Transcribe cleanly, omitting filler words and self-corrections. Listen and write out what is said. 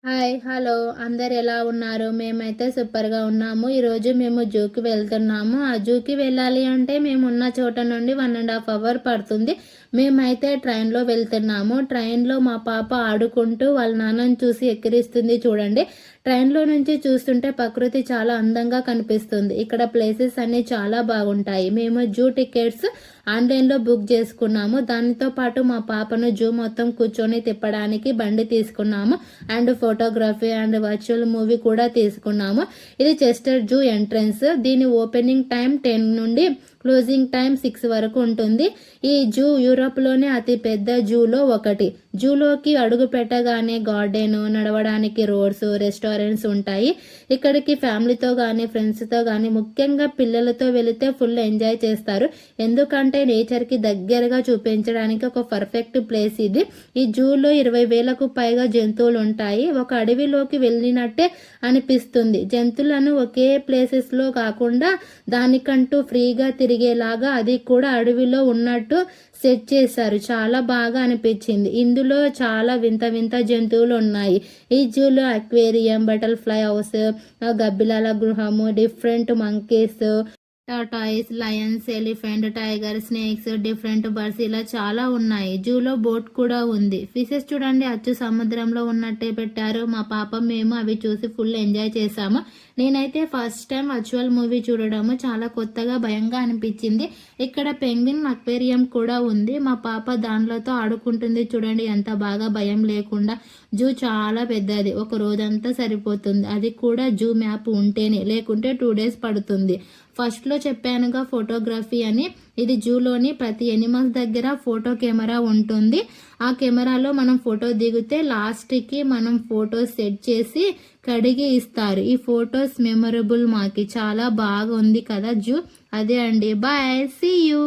Hi! Hello! అందరు ఎలా ఉన్నారు? మేమైతే సూపర్‌గా ఉన్నాము. ఈరోజు మేము జూకి వెళ్తున్నాము. ఆ జూకి వెళ్ళాలి అంటే మేమున్న చోట నుండి 1½ అవర్ పడుతుంది. మేమైతే ట్రైన్‌లో వెళ్తున్నాము. ట్రైన్‌లో మా పాప ఆడుకుంటూ వాళ్ళ నాన్నని చూసి ఎక్కిరిస్తుంది చూడండి. ట్రైన్‌లో నుంచి చూస్తుంటే ప్రకృతి చాలా అందంగా కనిపిస్తుంది. ఇక్కడ ప్లేసెస్ అన్నీ చాలా బాగుంటాయి. మేము జూ టికెట్స్ ఆన్‌లైన్‌లో బుక్ చేసుకున్నాము. దానితో పాటు మా పాపను జూ మొత్తం కూర్చొని తిప్పడానికి బండి తీసుకున్నాము. And photography and virtual movie కూడా తీసుకున్నాము. ఇది చెస్టర్ జూ ఎంట్రన్స్. దీని ఓపెనింగ్ టైం 10 నుండి క్లోజింగ్ టైం 6 వరకు ఉంటుంది. ఈ జూ యూరోప్‌లోనే అతి పెద్ద జూలో ఒకటి. జూలోకి అడుగు పెట్టగానే గార్డెన్, నడవడానికి రోడ్స్, రెస్టారెంట్స్ ఉంటాయి. ఇక్కడికి ఫ్యామిలీతో కానీ ఫ్రెండ్స్‌తో కానీ ముఖ్యంగా పిల్లలతో వెళితే ఫుల్ ఎంజాయ్ చేస్తారు. ఎందుకంటే నేచర్‌కి దగ్గరగా చూపించడానికి ఒక పర్ఫెక్ట్ ప్లేస్ ఇది. ఈ జూలో 20,000కు పైగా జంతువులు ఉంటాయి. ఒక అడవిలోకి వెళ్ళినట్టే అనిపిస్తుంది. జంతువులను ఒకే ప్లేసెస్‌లో కాకుండా దానికంటూ ఫ్రీగా తిరిగేలాగా అది కూడా అడవిలో ఉన్నట్టు సెట్ చేశారు. చాలా బాగా అనిపించింది. ఇందులో చాలా వింత వింత జంతువులు ఉన్నాయి. ఈ జూలో అక్వేరియం, బటర్‌ఫ్లై హౌస్, గబ్బిలాల గృహము, different monkeys, tortoise, Lions, elephant, tiger, snakes, different birds ఇలా చాలా ఉన్నాయి. జూలో బోట్ కూడా ఉంది. ఫిషెస్ చూడండి అచ్చు సముద్రంలో ఉన్నట్టే పెట్టారు. మా పాప మేము అవి చూసి ఫుల్ ఎంజాయ్ చేశాము. నేనైతే ఫస్ట్ టైం వర్చువల్ మూవీ చూడడము చాలా కొత్తగా భయంగా అనిపించింది. ఇక్కడ పెంగ్విన్ అక్వేరియం కూడా ఉంది. మా పాప దాంట్లోతో ఆడుకుంటుంది చూడండి ఎంత బాగా భయం లేకుండా. జూ చాలా పెద్దది. ఒక రోజంతా సరిపోతుంది. అది కూడా జూ మ్యాప్ ఉంటేనే, లేకుంటే 2 డేస్ పడుతుంది. ఫస్ట్లో చెప్పానుగా ఫోటోగ్రఫీ అని. ఇది జూలోని ప్రతి ఎనిమల్స్ దగ్గర ఫోటో కెమెరా ఉంటుంది. ఆ కెమెరాలో మనం ఫోటో దిగితే లాస్ట్కి మనం ఫోటో సెట్ చేసి కడిగి ఇస్తారు. ఈ ఫొటోస్ మెమొరబుల్ మాకి చాలా బాగా ఉంది కదా జూ. అదే అండి. Bye, see you.